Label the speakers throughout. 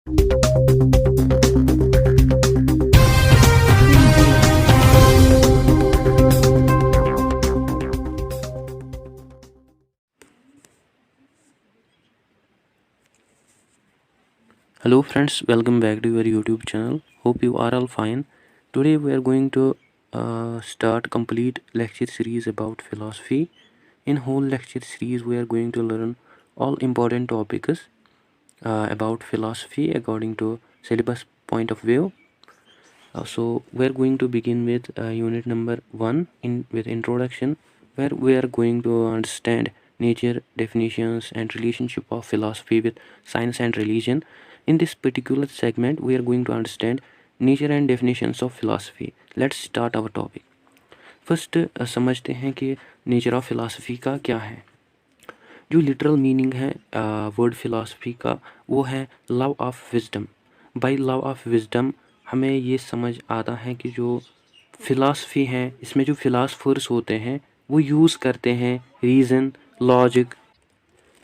Speaker 1: Hello friends, welcome back to your YouTube channel. Hope you are all fine. Today we are going to start complete lecture series about philosophy. In whole lecture series we are going to learn all important topics about philosophy according to syllabus point of view. So we are going to begin with unit number 1 with introduction, where we are going to understand nature, definitions and relationship of philosophy with science and religion. In this particular segment we are going to understand nature and definitions of philosophy. Let's start our topic. First समझते हैं कि nature of philosophy का क्या है. जो literal meaning है word philosophy का वो है love of wisdom. By love of wisdom हमें ये समझ आता है कि जो फिलॉसफी है इसमें जो फिलासफर्स होते हैं वो यूज़ करते हैं रीज़न, लॉजिक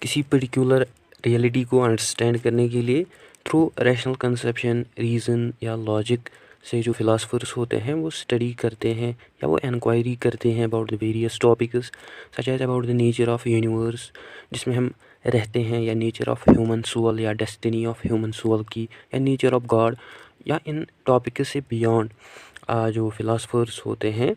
Speaker 1: किसी पर्टिकुलर रियलिटी को अंडरस्टैंड करने के लिए थ्रू रैशनल कंसेप्शन, रीज़न या लॉजिक से जो फिलासफर्स होते हैं वो स्टडी करते हैं या वो इंक्वायरी करते हैं about the various topics such as about the nature of universe जिसमें हम रहते हैं, या नेचर ऑफ ह्यूमन सोल या डेस्टिनी ऑफ ह्यूमन सोल की, या नेचर ऑफ गॉड, या इन टॉपिक से बियॉन्ड जो फिलासफर्स होते हैं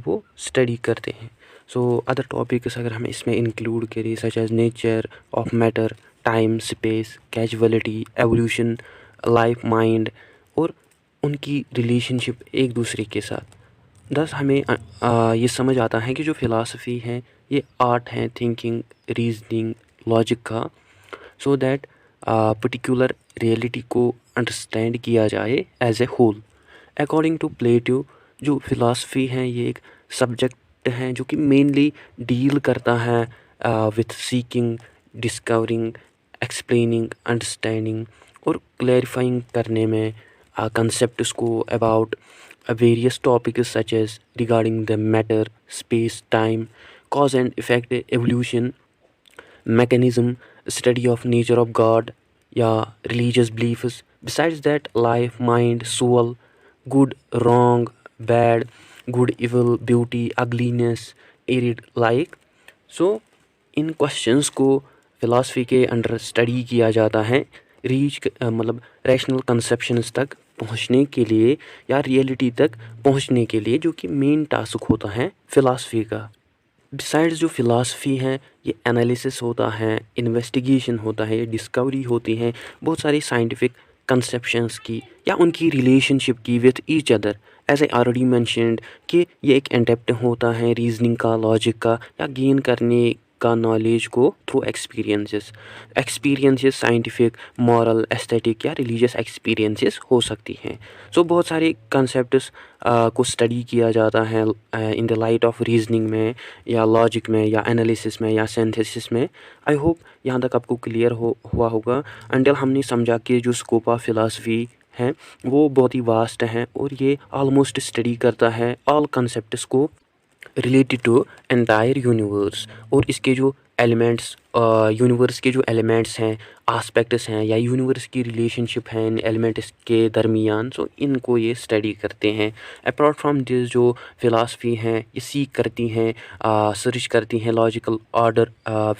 Speaker 1: वो स्टडी करते हैं. सो अदर टॉपिक्स अगर हम इसमें इंक्लूड करें such as nature of matter, time, space, causality, evolution, life, mind और उनकी रिलेशनशिप एक दूसरे के साथ. दस हमें ये समझ आता है कि जो फ़िलासफ़ी है ये आर्ट है थिंकिंग, रीजनिंग, लॉजिक का, सो दैट पर्टिकुलर रियलिटी को अंडरस्टैंड किया जाए as a whole. According to Plato जो फ़िलासफ़ी है ये एक सब्जेक्ट है जो कि मेनली डील करता है with seeking, discovering, explaining, understanding और क्लैरिफाइंग करने में concepts को about various topics such as regarding the matter, space, time, cause and effect, evolution, mechanism, study of nature of God या religious beliefs. Besides that, life, mind, soul, good, wrong, bad, good, evil, beauty, ugliness, arid, like. So in questions को philosophy के under study किया जाता है मतलब rational conceptions तक पहुंचने के लिए या रियलिटी तक पहुंचने के लिए, जो कि मेन टास्क होता है फ़िलासफ़ी का. बिसाइड्स जो फ़िलासफ़ी है ये एनालिसिस होता है, इन्वेस्टिगेशन होता है, ये डिस्कवरी होती है बहुत सारी साइंटिफिक कंसेप्शंस की या उनकी रिलेशनशिप की with each other. As I already mentioned कि ये एक अटेम्प्ट होता है रीजनिंग का, लॉजिक का या गेन करने का नॉलेज को through experiences scientific, moral, aesthetic या रिलीजियस एक्सपीरियंसेस हो सकती हैं. सो बहुत सारे कंसेप्ट्स को स्टडी किया जाता है in the light of reasoning में या लॉजिक में या एनालिसिस में या सिंथेसिस में. आई होप यहाँ तक आपको क्लियर हुआ होगा. अंटिल हमने समझा कि जो स्कोप ऑफ फिलासफी है वो बहुत ही वास्ट है और ये ऑलमोस्ट स्टडी करता है ऑल कंसेप्ट्स को रिलेटेड टू एंटायर यूनिवर्स, और इसके जो एलिमेंट्स यूनिवर्स के जो एलिमेंट्स हैं, आस्पेक्ट्स हैं या यूनिवर्स की रिलेशनशिप हैं इन एलिमेंट्स के दरमियान, सो इनको ये स्टडी करते हैं. अपार्ट फ्रॉम दिस जो फ़िलासफ़ी हैं ये सीख करती हैं, सर्च करती हैं logical order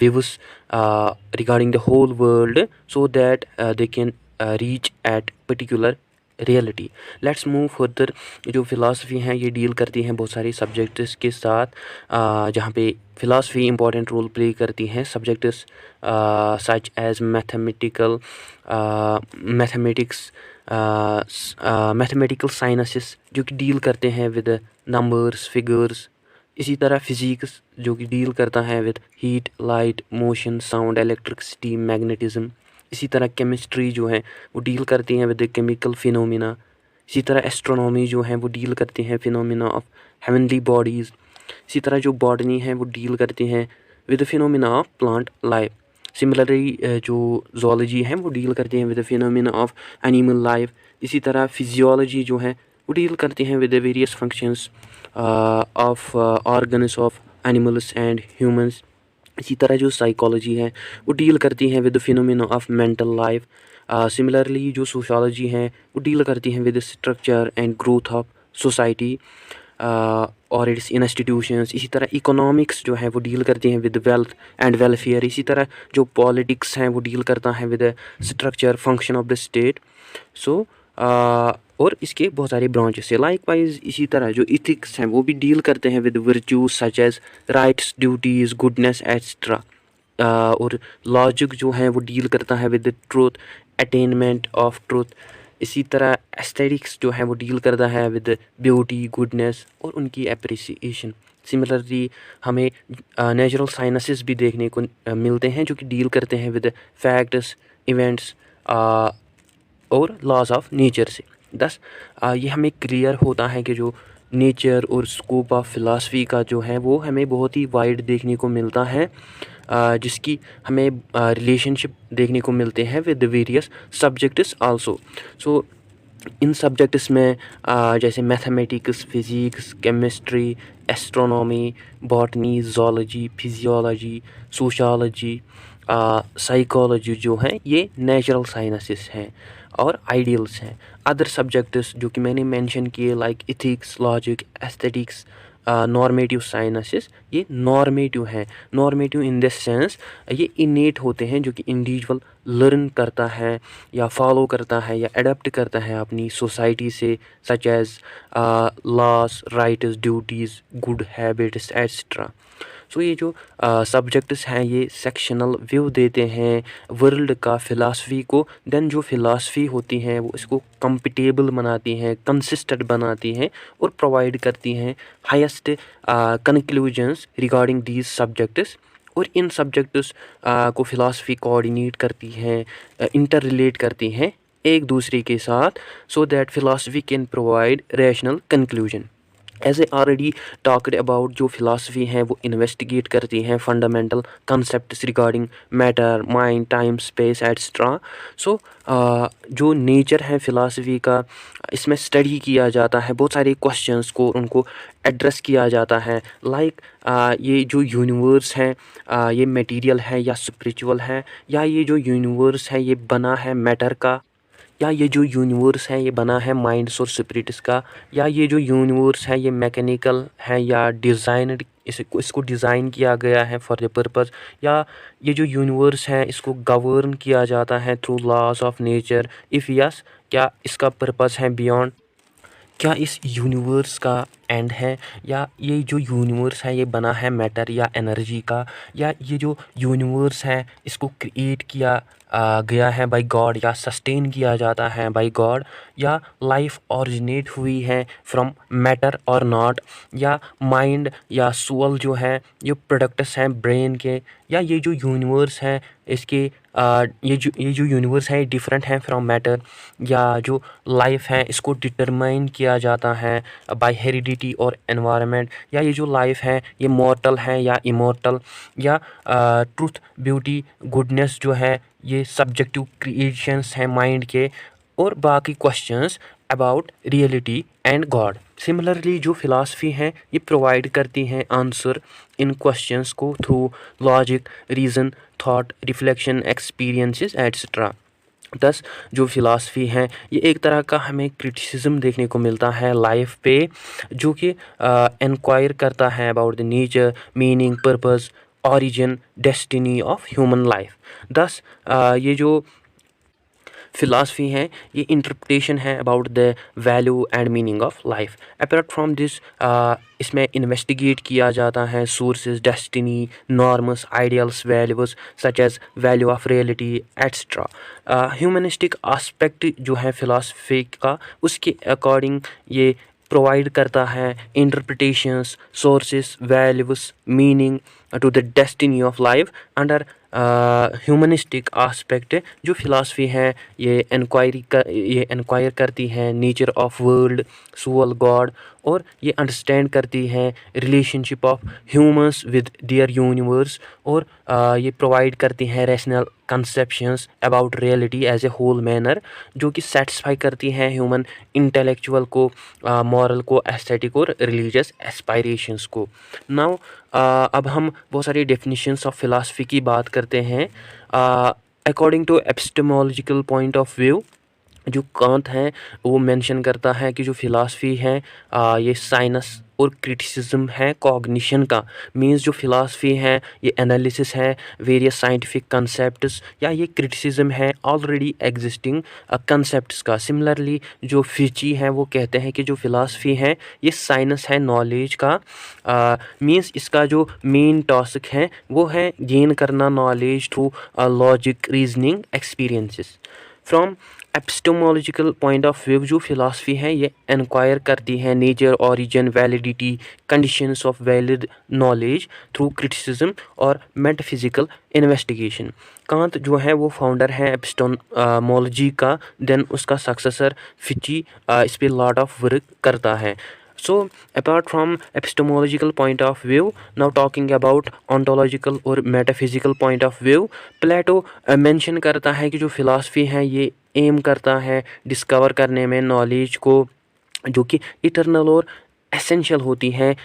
Speaker 1: views regarding the whole world so that they can reach at particular reality. Let's move further. जो फ़िलासफ़ी हैं ये डील करती हैं बहुत सारे सब्जेक्ट्स के साथ जहाँ पे फ़िलासफ़ी इंपॉर्टेंट रोल प्ले करती हैं. Subjects such as mathematical sciences जो कि डील करते हैं विद नंबर्स, फिगर्स. इसी तरह फ़िज़िक्स जो कि डील करता है with heat, light, motion, sound, electricity, magnetism. इसी तरह केमिस्ट्री जो है वो डील करती हैं विद केमिकल फिनोमिना. इसी तरह एस्ट्रोनॉमी जो है वो डील करती हैं फिनोमिना ऑफ हेवनली बॉडीज़. इसी तरह जो बॉटनी है वो डील करती हैं with phenomena of plant life. Similarly जो जोलॉजी है वो डील करती हैं with phenomena of animal life. इसी तरह फिजियोलॉजी जो है वो डील करती हैं with various functions of organs of animals and humans. इसी तरह जो साइकोलॉजी है वो डील करती हैं with phenomena of mental life. Similarly जो सोशोलॉजी है वो डील करती हैं with structure and growth of society और इट्स इंस्टीट्यूशंस। इसी तरह इकोनॉमिक्स जो है वो डील करती हैं विद वेल्थ एंड वेलफेयर। इसी तरह जो पॉलिटिक्स हैं वो डील करता है with structure function of the state. So और इसके बहुत सारे ब्रांचेस है। लाइकवाइज इसी तरह जो इथिक्स हैं वो भी डील करते हैं with virtues such as rights, duties, goodness etcetera. और लॉजिक जो है वो डील करता है with truth, attainment of truth. इसी तरह एस्थेटिक्स जो है वो डील करता है विद ब्यूटी, गुडनेस और उनकी अप्रिसिएशन। सिमिलरली हमें नेचुरल साइंसेस भी देखने को मिलते हैं जो कि डील करते हैं विद फैक्ट्स, इवेंट्स और लॉज ऑफ नेचर से। दस ये हमें क्लियर होता है कि जो नेचर और स्कोप ऑफ फिलॉसफी का जो है वो हमें बहुत ही वाइड देखने को मिलता है, जिसकी हमें रिलेशनशिप देखने को मिलते हैं with various subjects also. So in subjects में जैसे mathematics, physics, chemistry, astronomy, botany, zoology, physiology, sociology, psychology जो हैं ये नेचुरल साइंसेस हैं और आइडियल्स हैं। अदर सब्जेक्ट्स जो कि मैंने मेंशन किए like ethics, logic, aesthetics, normative sciences, ये नॉर्मेटिव हैं। नॉर्मेटिव इन दिस सेंस ये इनेट होते हैं जो कि इंडिविजुअल लर्न करता है या फॉलो करता है या अडेप्ट करता है अपनी सोसाइटी से, such as laws, rights, duties, good habits etcetera. So ये जो सब्जेक्ट्स हैं ये सेक्शनल व्यू देते हैं वर्ल्ड का फ़िलासफ़ी को। देन जो फ़िलासफ़ी होती हैं वो इसको कंपिटेबल बनाती हैं, कंसिस्टेंट बनाती हैं और प्रोवाइड करती हैं highest conclusions regarding these subjects. और इन सब्जेक्ट्स को फ़िलासफ़ी कोऑर्डिनेट करती हैं, इंटर रिलेट करती हैं एक दूसरे के साथ, so that philosophy can provide rational conclusion. As a already talked about जो फ़िलासफ़ी हैं वो इन्वेस्टिगेट करती हैं fundamental concepts regarding matter, mind, time, space etcetera. So जो नेचर है फ़िलासफ़ी का इसमें स्टडी किया जाता है, बहुत सारे क्वेश्चंस को उनको एड्रेस किया जाता है। लाइक ये जो यूनिवर्स है ये मटेरियल है या स्पिरिचुअल है, या ये जो यूनिवर्स है ये बना है मैटर का, या ये जो यूनिवर्स है ये बना है माइंड्स और स्पिरिट्स का, या ये जो यूनिवर्स है ये मैकेनिकल है या डिज़ाइनड इसको डिज़ाइन किया गया है फॉर द पर्पज़, या ये जो यूनिवर्स है इसको गवर्न किया जाता है through laws of nature. If yes, क्या इसका पर्पज़ है बियॉन्ड, क्या इस यूनिवर्स का एंड है, या ये जो यूनिवर्स है ये बना है मैटर या एनर्जी का, या ये जो यूनिवर्स है इसको क्रिएट किया गया है बाय गॉड या सस्टेन किया जाता है बाय गॉड, या लाइफ ओरिजिनेट हुई है फ्रॉम मैटर और नॉट, या माइंड या सोल जो है ये प्रोडक्ट्स हैं ब्रेन के, या ये जो यूनिवर्स है इसके ये जो यूनिवर्स है डिफरेंट है फ्रॉम मैटर, या जो लाइफ है इसको डिटरमाइन किया जाता है बाय हेरिडिटी और एनवायरनमेंट, या ये जो लाइफ है ये मॉर्टल है या इमॉर्टल, या ट्रूथ, ब्यूटी, गुडनेस जो है ये सब्जेक्टिव क्रिएशंस हैं माइंड के, और बाकी questions about reality and God. Similarly जो फ़िलासफ़ी हैं ये प्रोवाइड करती हैं आंसर इन क्वेश्चंस को through logic, reason, thought, reflection, experiences etcetera. दस जो फ़िलासफ़ी हैं ये एक तरह का हमें क्रिटिसिज्म देखने को मिलता है लाइफ पे, जो कि इंक्वायर करता है about the nature, meaning, purpose, origin, destiny of human life. Thus ये जो फ़िलासफ़ी है ये इंटरप्रिटेशन है about the value and meaning of life. Apart from this इसमें इन्वेस्टिगेट किया जाता है sources, destiny, norms, ideals, values such as value of reality etcetera. Humanistic aspect जो है फ़िलासफ़ी का उसके अकॉर्डिंग ये प्रोवाइड करता है interpretations, sources, values, meaning to the destiny of life. Under humanistic aspect जो फ़िलासफ़ी है ये इंक्वायर करती है nature of world, soul, God, और ये अंडरस्टैंड करती है relationship of humans with their universe, और ये प्रोवाइड करती हैं rational conceptions about reality as a whole manner, जो कि सेटिस्फाई करती हैं ह्यूमन इंटेलेक्चुअल को, मॉरल को, एस्थेटिक और रिलीजियस एस्पायरेशंस को। नाउ अब हम बहुत सारी डेफिनेशंस ऑफ फ़िलासफ़ी की बात करते हैं। According to epistemological point of view, जो कांत है वो मेंशन करता है कि जो फिलॉसफी है ये साइंस और क्रिटिसिज्म है कॉग्निशन का। मींस जो फिलॉसफी है ये एनालिसिस है वेरियस साइंटिफिक कंसेप्ट्स, या ये क्रिटिसिज्म है ऑलरेडी एग्जिस्टिंग कंसेप्ट्स का। सिमिलरली जो फिची है वो कहते हैं कि जो फिलॉसफी है ये साइंस है नॉलेज का। मींस इसका जो मेन टास्क है वो है गेन करना knowledge through logic, reasoning, experiences. From epistemological point of view जो फिलॉसफी है ये इंक्वायर करती है nature, origin, validity, conditions of valid knowledge through criticism और मेटाफिजिकल इन्वेस्टिगेशन। कांत जो है वो फाउंडर है एपिस्टेमोलॉजी का, देन उसका सक्सेसर फिची इस पर लॉट ऑफ वर्क करता है। So apart from epistemological point of view, now talking about ontological और metaphysical point of view, Plato mention करता है कि जो फिलॉसफी है ये एम करता है डिस्कवर करने में नॉलेज को जो कि इटरनल और एसेंशियल होती है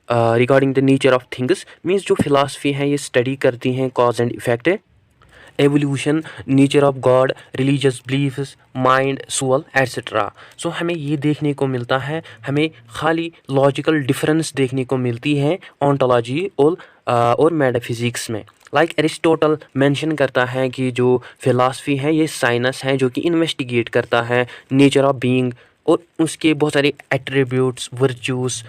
Speaker 1: regarding the nature of things. Means जो फिलॉसफी है ये स्टडी करती हैं cause and effect, evolution, nature of God, religious beliefs, mind, soul, etcetera. So हमें ये देखने को मिलता है, हमें खाली लॉजिकल डिफरेंस देखने को मिलती है ऑन्टोलॉजी और मेटाफिजिक्स में। लाइक एरिस्टोटल मेंशन करता है कि जो फिलॉसफी है ये साइंस है जो कि इन्वेस्टिगेट करता है नेचर ऑफ बीइंग और उसके बहुत सारे एट्रीब्यूट्स, वर्च्यूज़।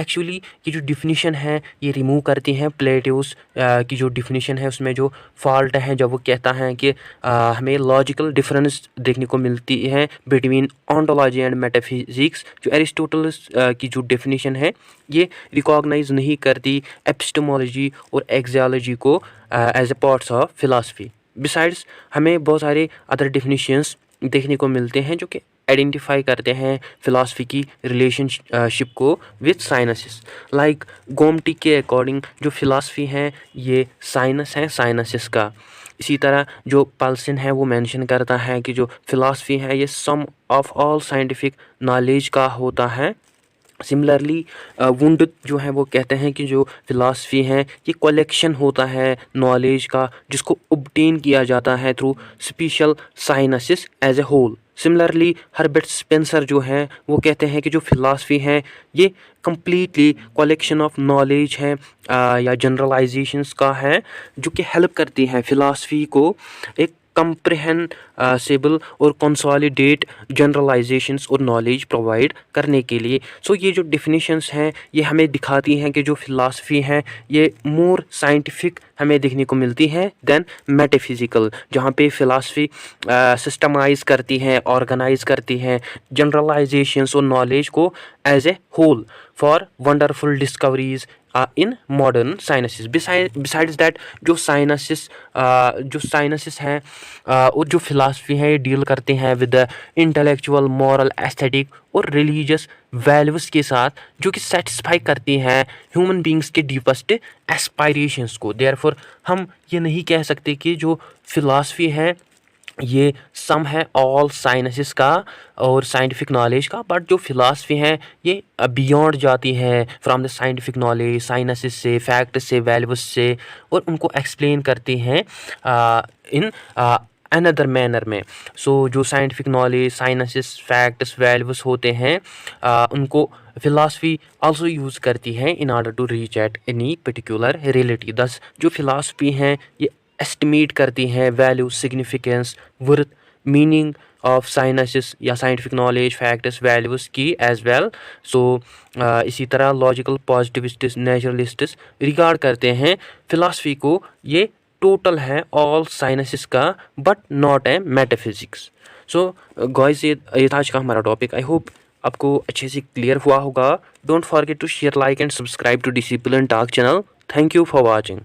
Speaker 1: एक्चुअली की जो डिफिनीशन है ये रिमूव करती हैं प्लेटोस की जो डिफिनीशन है उसमें जो फॉल्ट है, जब वो कहता है कि हमें लॉजिकल डिफरेंस देखने को मिलती है बिटवीन ऑन्टोलॉजी एंड मेटाफिजिक्स। जो एरिस्टोटल की जो डिफिनीशन है ये रिकॉग्नाइज नहीं करती एपिस्टेमोलॉजी और एक्सियोलॉजी को as a parts of philosophy. Besides हमें बहुत सारे अदर डिफिनीशंस देखने को मिलते हैं जो कि आइडेंटिफाई करते हैं फिलॉसफी की रिलेशनशिप को विद साइंसेस। लाइक गोमटी के अकॉर्डिंग जो फिलॉसफी है ये साइंस है साइंसेस का। इसी तरह जो पल्सन है वो मेंशन करता है कि जो फिलॉसफी है ये सम ऑफ ऑल साइंटिफिक नॉलेज का होता है। सिमिलरली वुंड जो है वो कहते हैं कि जो फिलॉसफी है ये कलेक्शन होता है नॉलेज का जिसको ऑब्टेन किया जाता है through special sciences as a whole. Similarly Herbert Spencer जो है वो कहते हैं कि जो फिलॉसफी है ये कम्प्लीटली कलेक्शन ऑफ नॉलेज है या जनरलाइजेशंस का है जो कि हेल्प करती है फिलॉसफी को एक कंप्रेहेंसिबल और कंसोलिडेट जनरलाइजेशंस और नॉलेज प्रोवाइड करने के लिए। सो ये जो डिफिनीशंस हैं ये हमें दिखाती हैं कि जो फिलॉसफी है ये मोर साइंटिफिक हमें देखने को मिलती है देन मेटाफिजिकल, जहाँ पे फिलॉसफी सिस्टमाइज करती है, ऑर्गेनाइज करती है जनरलाइजेशंस और नॉलेज को as a whole for wonderful discoveries in modern sciences. Besides that जो साइंसेस हैं और जो फिलॉसफी है ये डील करते हैं विद इंटेलेक्चुअल, मॉरल, एस्थेटिक और रिलीजियस वैल्यूज़ के साथ जो कि सेटिस्फाई करती हैं ह्यूमन बींग्स के डीपेस्ट एस्पायरेशंस को। देयरफॉर हम ये नहीं कह सकते कि जो फिलॉसफी है ये सम है ऑल साइंसेस का और साइंटिफिक नॉलेज का, बट जो फिलॉसफी है ये बियॉन्ड जाती है from the scientific knowledge, sciences से, फैक्ट से, वैल्यूज से, और उनको एक्सप्लेन करती हैं इन अनदर मैनर में। सो जो scientific knowledge, sciences, facts, values होते हैं उनको फिलॉसफी आल्सो यूज़ करती है in order to reach at any particular reality. Thus जो फिलॉसफी हैं ये एस्टिमेट करती हैं value, significance, worth, meaning of sciences या साइंटिफिक नॉलेज, फैक्ट्स, वैल्यूज़ की एज वेल। सो इसी तरह लॉजिकल पॉजिटिविस्टिस्ट, नेचुरलिस्टिस्ट रिगार्ड करते हैं फिलॉसफी को ये टोटल है ऑल साइंसेस का but not a metaphysics. So guys ये था आज का हमारा टॉपिक। आई होप आपको अच्छे से क्लियर हुआ होगा। Don't forget to share, like and subscribe to Discipline Talk channel. Thank you for watching.